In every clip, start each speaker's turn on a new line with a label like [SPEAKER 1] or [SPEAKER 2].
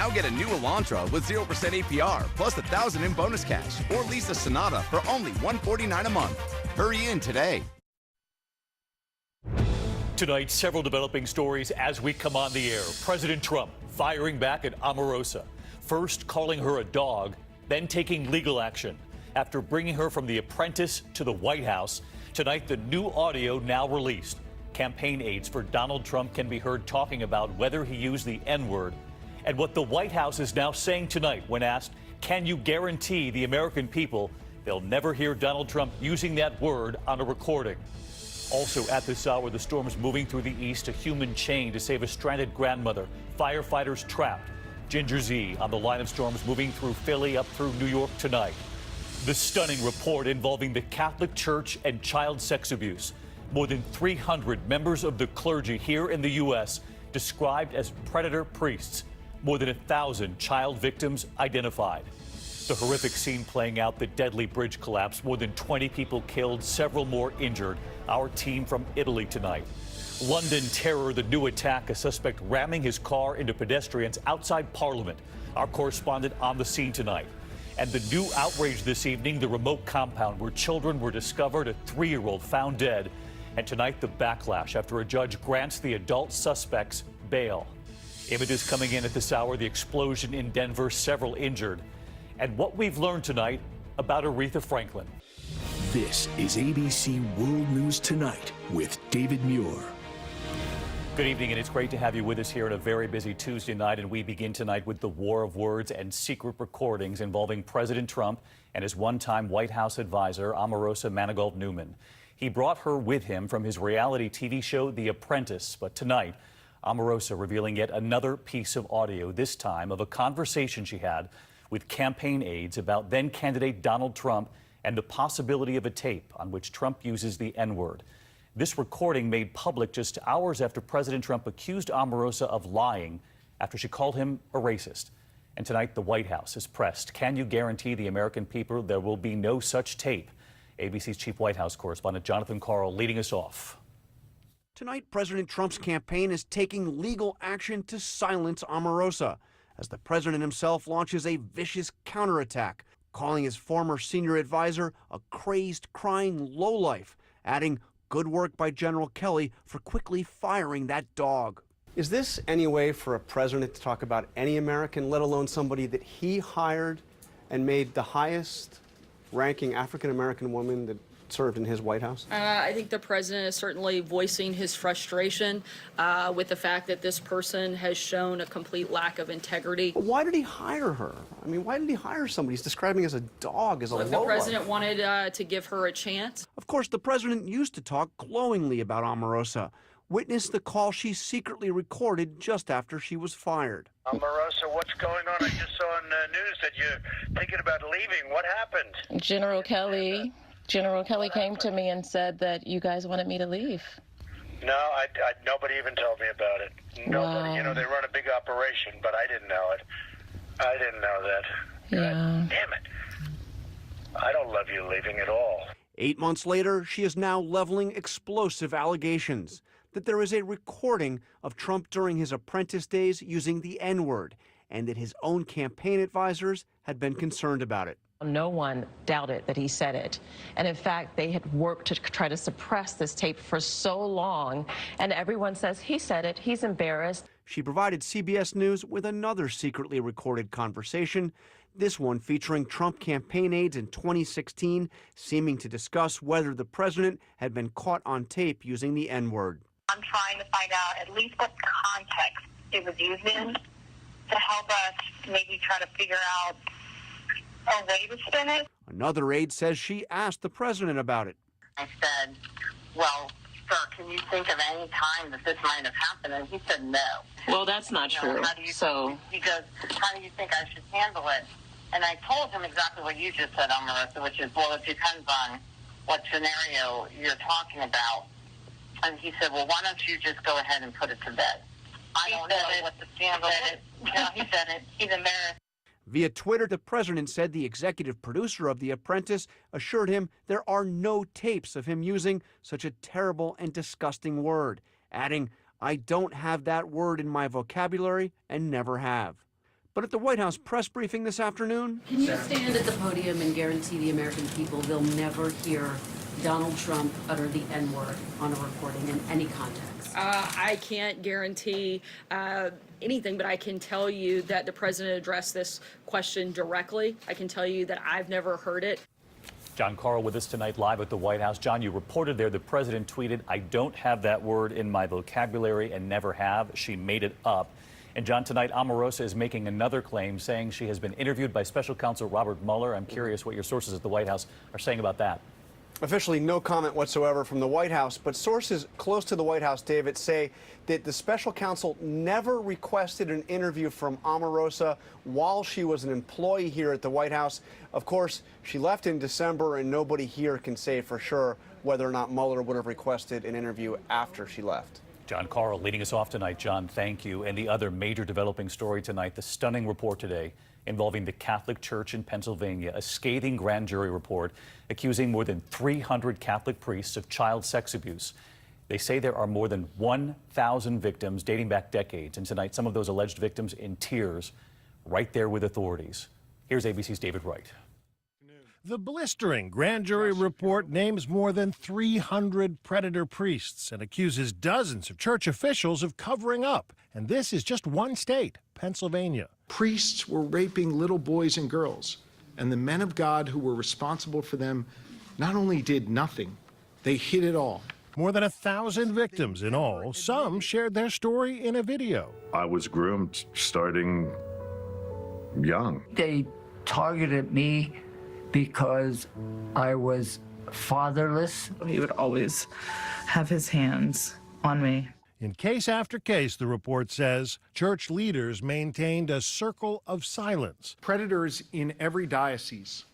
[SPEAKER 1] Now get a new Elantra with 0% APR plus $1,000 in bonus cash, or lease a Sonata for only $149 a month. Hurry in today.
[SPEAKER 2] Tonight, several developing stories as we come on the air. President Trump firing back at Omarosa, first calling her a dog, then taking legal action after bringing her from The Apprentice to the White House. Tonight, the new audio now released. Campaign aides for Donald Trump can be heard talking about whether he used the N-word and what the White House is now saying tonight when asked, can you guarantee the American people they'll never hear Donald Trump using that word on a recording? Also at this hour, the storm's moving through the east, a human chain to save a stranded grandmother. Firefighters trapped. Ginger Z on the line of storms moving through Philly up through New York tonight. The stunning report involving the Catholic Church and child sex abuse. More than 300 members of the clergy here in the U.S. described as predator priests. More than 1,000 child victims identified. The horrific scene playing out, the deadly bridge collapse, more than 20 people killed, several more injured. Our team from Italy tonight. London terror, the new attack, a suspect ramming his car into pedestrians outside Parliament. Our correspondent on the scene tonight. And the new outrage this evening, the remote compound where children were discovered, a 3-year-old found dead. And tonight, the backlash after a judge grants the adult suspects bail. Images coming in at this hour, the explosion in Denver, several injured. And what we've learned tonight about Aretha Franklin.
[SPEAKER 3] This is ABC World News Tonight with David Muir.
[SPEAKER 2] Good evening, and it's great to have you with us here on a very busy Tuesday night. And we begin tonight with the war of words and secret recordings involving President Trump and his one-time White House advisor, Omarosa Manigault Newman. He brought her with him from his reality TV show, The Apprentice. But tonight, Omarosa revealing yet another piece of audio, this time of a conversation she had with campaign aides about then-candidate Donald Trump and the possibility of a tape on which Trump uses the N-word. This recording made public just hours after President Trump accused Omarosa of lying after she called him a racist. And tonight, the White House is pressed. Can you guarantee the American people there will be no such tape? ABC's chief White House correspondent Jonathan Karl leading us off.
[SPEAKER 4] Tonight, President Trump's campaign is taking legal action to silence Omarosa as the president himself launches a vicious counterattack, calling his former senior advisor a crazed, crying lowlife, adding good work by General Kelly for quickly firing that dog.
[SPEAKER 5] Is this any way for a president to talk about any American, let alone somebody that he hired and made the highest ranking African-American woman that served in his White House?
[SPEAKER 6] I think the president is certainly voicing his frustration with the fact that this person has shown a complete lack of integrity.
[SPEAKER 5] But why did he hire her? I mean, why did he hire somebody he's describing as a dog, as a lowlife?
[SPEAKER 6] The president wanted to give her a chance.
[SPEAKER 4] Of course, the president used to talk glowingly about Omarosa. Witness the call she secretly recorded just after she was fired.
[SPEAKER 7] Omarosa, what's going on? I just saw on the news that you're thinking about leaving. What happened?
[SPEAKER 8] General Kelly came to me and said that you guys wanted me to leave.
[SPEAKER 7] No, nobody even told me about it. Nobody.
[SPEAKER 8] Wow.
[SPEAKER 7] You know, they run a big operation, but I didn't know it. I didn't know that.
[SPEAKER 8] Yeah.
[SPEAKER 7] God damn it. I don't love you leaving at all.
[SPEAKER 4] 8 months later, she is now leveling explosive allegations that there is a recording of Trump during his apprentice days using the N-word, and that his own campaign advisors had been concerned about it.
[SPEAKER 8] No one doubted that he said it. And in fact, they had worked to try to suppress this tape for so long. And everyone says he said it. He's embarrassed.
[SPEAKER 4] She provided CBS News with another secretly recorded conversation, this one featuring Trump campaign aides in 2016, seeming to discuss whether the president had been caught on tape using the N-word.
[SPEAKER 9] I'm trying to find out at least what context it was used in to help us maybe try to figure out a way to spin it.
[SPEAKER 4] Another aide says she asked the president about it.
[SPEAKER 9] I said, well, sir, can you think of any time that this might have happened? And he said no.
[SPEAKER 8] Well, that's not true.
[SPEAKER 9] He goes, how do you think I should handle it? And I told him exactly what you just said, Omarosa, which is, well, it depends on what scenario you're talking about. And he said, well, why don't you just go ahead and put it to bed? I don't know what the scandal is. No, he said it. He's embarrassed.
[SPEAKER 4] Via Twitter, the president said the executive producer of The Apprentice assured him there are no tapes of him using such a terrible and disgusting word, adding, I don't have that word in my vocabulary and never have. But at the White House press briefing this afternoon,
[SPEAKER 10] can you stand at the podium and guarantee the American people they'll never hear Donald Trump utter the N-word on a recording in any context?
[SPEAKER 6] I can't guarantee anything, but I can tell you that the president addressed this question directly. I can tell you that I've never heard it.
[SPEAKER 2] John Carl with us tonight live at the White House. John, you reported there the president tweeted, "I don't have that word in my vocabulary and never have. She made it up." And John, tonight Omarosa is making another claim, saying she has been interviewed by special counsel Robert Mueller. I'm curious what your sources at the White House are saying about that.
[SPEAKER 5] Officially, no comment whatsoever from the White House, but sources close to the White House, David, say that the special counsel never requested an interview from Omarosa while she was an employee here at the White House. Of course, she left in December, and nobody here can say for sure whether or not Mueller would have requested an interview after she left.
[SPEAKER 2] John Carl leading us off tonight. John, thank you. And the other major developing story tonight, the stunning report today involving the Catholic Church in Pennsylvania, a scathing grand jury report accusing more than 300 Catholic priests of child sex abuse. They say there are more than 1,000 victims dating back decades. And tonight, some of those alleged victims in tears, right there with authorities. Here's ABC's David Wright.
[SPEAKER 11] The blistering grand jury report names more than 300 predator priests and accuses dozens of church officials of covering up. And this is just one state, Pennsylvania.
[SPEAKER 12] Priests were raping little boys and girls, and the men of God who were responsible for them not only did nothing, they hid it all.
[SPEAKER 11] More than 1,000 victims in all. Some shared their story in a video.
[SPEAKER 13] I was groomed starting young.
[SPEAKER 14] They targeted me because I was fatherless.
[SPEAKER 15] He would always have his hands on me.
[SPEAKER 11] In case after case, the report says, church leaders maintained a circle of silence.
[SPEAKER 12] Predators in every diocese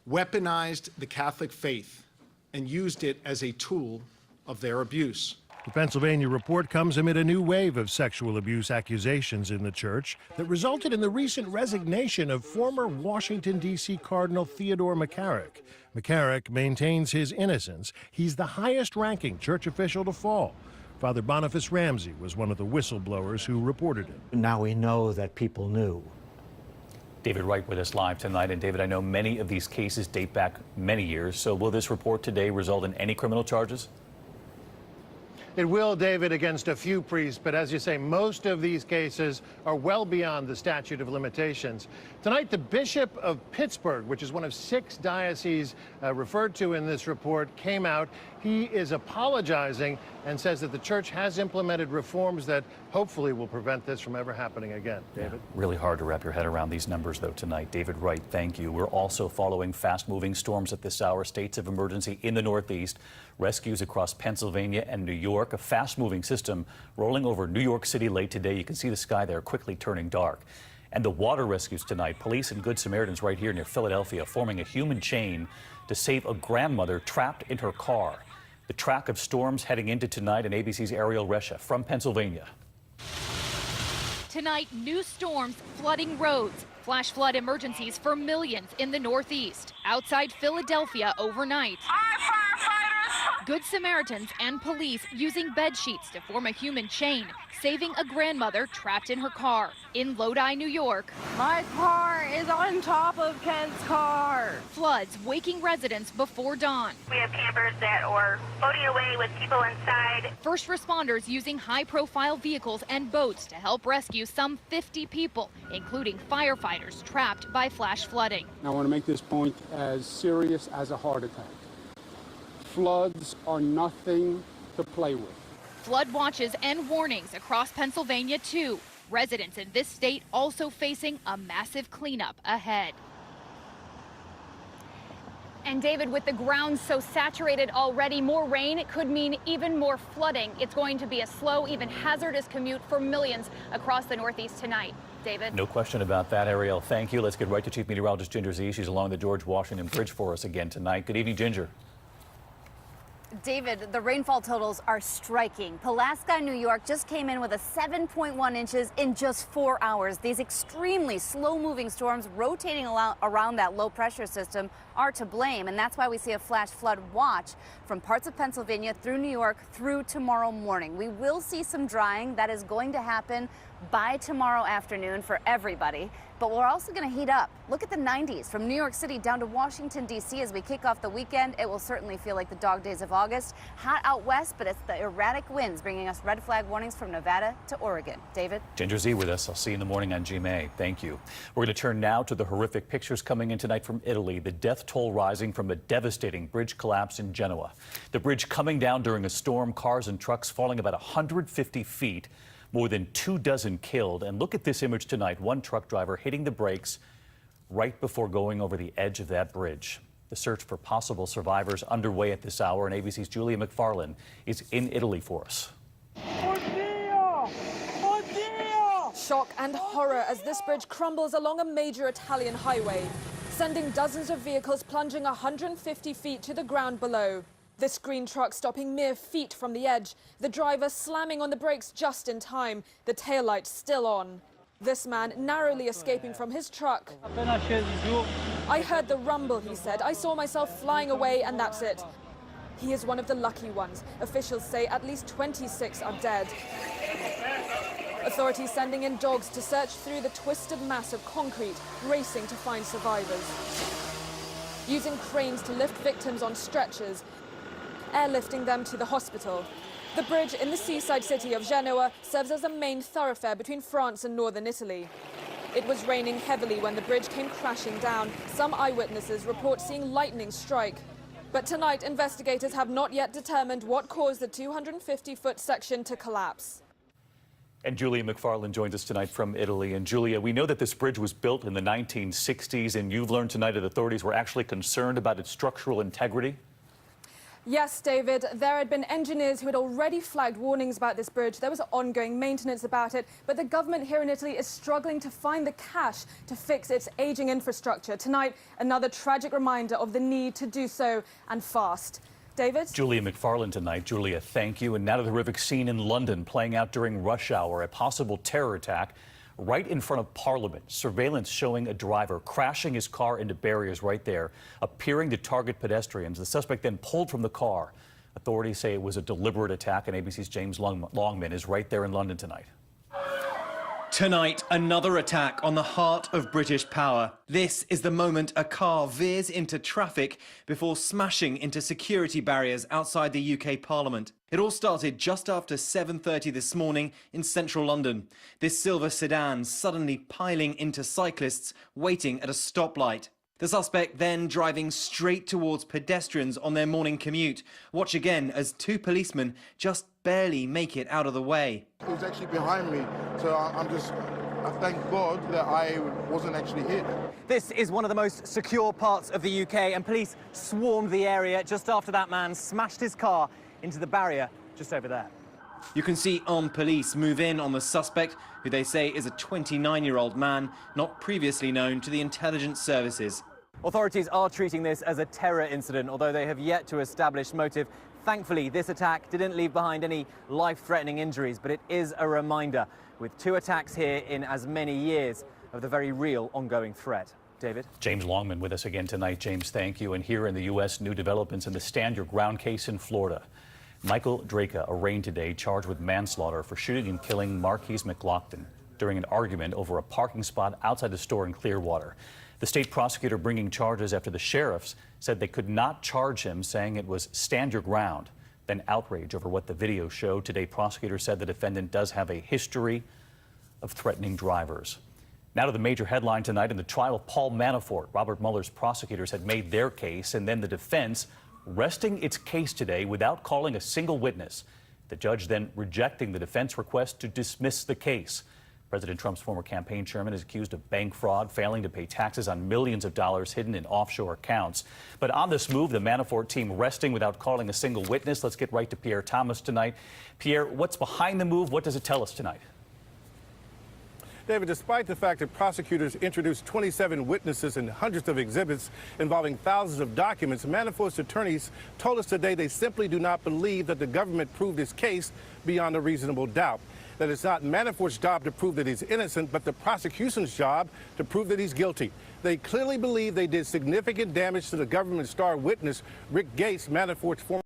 [SPEAKER 12] weaponized the Catholic faith and used it as a tool of their abuse.
[SPEAKER 11] The Pennsylvania report comes amid a new wave of sexual abuse accusations in the church that resulted in the recent resignation of former Washington, D.C. Cardinal Theodore McCarrick. McCarrick maintains his innocence. He's the highest-ranking church official to fall. Father Boniface Ramsey was one of the whistleblowers who reported it.
[SPEAKER 16] Now we know that people knew.
[SPEAKER 2] David Wright with us live tonight. And David, I know many of these cases date back many years. So will this report today result in any criminal charges?
[SPEAKER 11] It will, David, against a few priests, but as you say, most of these cases are well beyond the statute of limitations. Tonight, the Bishop of Pittsburgh, which is one of 6 dioceses referred to in this report, came out. He is apologizing and says that the church has implemented reforms that hopefully will prevent this from ever happening again. David?
[SPEAKER 2] Yeah, really hard to wrap your head around these numbers, though, tonight. David Wright, thank you. We're also following fast-moving storms at this hour, states of emergency in the Northeast, rescues across Pennsylvania and New York, a fast-moving system rolling over New York City late today. You can see the sky there quickly turning dark. And the water rescues tonight, police and Good Samaritans right here near Philadelphia forming a human chain to save a grandmother trapped in her car. The track of storms heading into tonight, and ABC's Ariel Resha from Pennsylvania.
[SPEAKER 17] Tonight, new storms flooding roads. Flash flood emergencies for millions in the Northeast. Outside Philadelphia overnight. Good Samaritans and police using bed sheets to form a human chain, saving a grandmother trapped in her car. In Lodi, New York,
[SPEAKER 18] my car is on top of Ken's car.
[SPEAKER 17] Floods waking residents before dawn.
[SPEAKER 19] We have campers that are floating away with people inside.
[SPEAKER 17] First responders using high-profile vehicles and boats to help rescue some 50 people, including firefighters trapped by flash flooding.
[SPEAKER 20] I want to make this point as serious as a heart attack. Floods are nothing to play with.
[SPEAKER 17] Flood watches and warnings across Pennsylvania, too. Residents in this state also facing a massive cleanup ahead.
[SPEAKER 21] And David, with the ground so saturated already, more rain could mean even more flooding. It's going to be a slow, even hazardous commute for millions across the Northeast tonight. David?
[SPEAKER 2] No question about that, Ariel. Thank you. Let's get right to Chief Meteorologist Ginger Zee. She's along the George Washington Bridge for us again tonight. Good evening, Ginger.
[SPEAKER 22] David, the rainfall totals are striking. Pulaski, New York just came in with a 7.1 inches in just 4 hours. These extremely slow-moving storms rotating around that low-pressure system are to blame, and that's why we see a flash flood watch from parts of Pennsylvania through New York through tomorrow morning. We will see some drying that is going to happen by tomorrow afternoon for everybody. But we're also going to heat up. Look at the 90s from New York City down to Washington, D.C. as we kick off the weekend. It will certainly feel like the dog days of August. Hot out west, but it's the erratic winds bringing us red flag warnings from Nevada to Oregon. David?
[SPEAKER 2] Ginger Z with us. I'll see you in the morning on GMA. Thank you. We're going to turn now to the horrific pictures coming in tonight from Italy. The death toll rising from a devastating bridge collapse in Genoa. The bridge coming down during a storm, cars and trucks falling about 150 feet. More than 24 killed. And look at this image tonight. One truck driver hitting the brakes right before going over the edge of that bridge. The search for possible survivors underway at this hour, and ABC's Julia McFarland is in Italy for us.
[SPEAKER 1] Shock and horror as this bridge crumbles along a major Italian highway, sending dozens of vehicles plunging 150 feet to the ground below. This green truck stopping mere feet from the edge, the driver slamming on the brakes just in time, the taillight still on. This man narrowly escaping from his truck. I heard the rumble, he said. I saw myself flying away and that's it. He is one of the lucky ones. Officials say at least 26 are dead. Authorities sending in dogs to search through the twisted mass of concrete, racing to find survivors. Using cranes to lift victims on stretchers, airlifting them to the hospital. The bridge in the seaside city of Genoa serves as a main thoroughfare between France and northern Italy. It was raining heavily when the bridge came crashing down. Some eyewitnesses report seeing lightning strike. But tonight, investigators have not yet determined what caused the 250-foot section to collapse.
[SPEAKER 2] And Julia McFarland joins us tonight from Italy. And Julia, we know that this bridge was built in the 1960s, and you've learned tonight that authorities were actually concerned about its structural integrity.
[SPEAKER 1] Yes, David, there had been engineers who had already flagged warnings about this bridge. There was ongoing maintenance about it, but the government here in Italy is struggling to find the cash to fix its aging infrastructure. Tonight, another tragic reminder of the need to do so, and fast. David?
[SPEAKER 2] Julia McFarland tonight. Julia, thank you. And now to the horrific scene in London playing out during rush hour, a possible terror attack right in front of Parliament. Surveillance showing a driver crashing his car into barriers right there, appearing to target pedestrians. The suspect then pulled from the car. Authorities say it was a deliberate attack, and ABC's James Longman is right there in London tonight.
[SPEAKER 3] Tonight, another attack on the heart of British power. This is the moment a car veers into traffic before smashing into security barriers outside the UK Parliament. It all started just after 7:30 this morning in central London. This silver sedan suddenly piling into cyclists waiting at a stoplight. The suspect then driving straight towards pedestrians on their morning commute. Watch again as two policemen just barely make it out of the way.
[SPEAKER 23] It was actually behind me, so I thank God that I wasn't actually hit.
[SPEAKER 24] This is one of the most secure parts of the UK, and police swarmed the area just after that man smashed his car into the barrier just over there.
[SPEAKER 3] You can see armed police move in on the suspect, who they say is a 29-year-old man not previously known to the intelligence services.
[SPEAKER 24] Authorities are treating this as a terror incident, although they have yet to establish motive. Thankfully, this attack didn't leave behind any life-threatening injuries, but it is a reminder, with two attacks here in as many years, of the very real ongoing threat. David?
[SPEAKER 2] James Longman with us again tonight. James, thank you. And here in the U.S., new developments in the Stand Your Ground case in Florida. Michael Draka arraigned today, charged with manslaughter for shooting and killing Marquise McLaughlin during an argument over a parking spot outside the store in Clearwater. The state prosecutor bringing charges after the sheriffs said they could not charge him, saying it was stand your ground. Then outrage over what the video showed. Today, prosecutors said the defendant does have a history of threatening drivers. Now to the major headline tonight in the trial of Paul Manafort. Robert Mueller's prosecutors had made their case, and then the defense resting its case today without calling a single witness. The judge then rejecting the defense request to dismiss the case. President Trump's former campaign chairman is accused of bank fraud, failing to pay taxes on millions of dollars hidden in offshore accounts. But on this move, the Manafort team resting without calling a single witness. Let's get right to Pierre Thomas tonight. Pierre, what's behind the move? What does it tell us tonight?
[SPEAKER 25] David, despite the fact that prosecutors introduced 27 witnesses and hundreds of exhibits involving thousands of documents, Manafort's attorneys told us today they simply do not believe that the government proved his case beyond a reasonable doubt. That it's not Manafort's job to prove that he's innocent, but the prosecution's job to prove that he's guilty. They clearly believe they did significant damage to the government star witness, Rick Gates, Manafort's former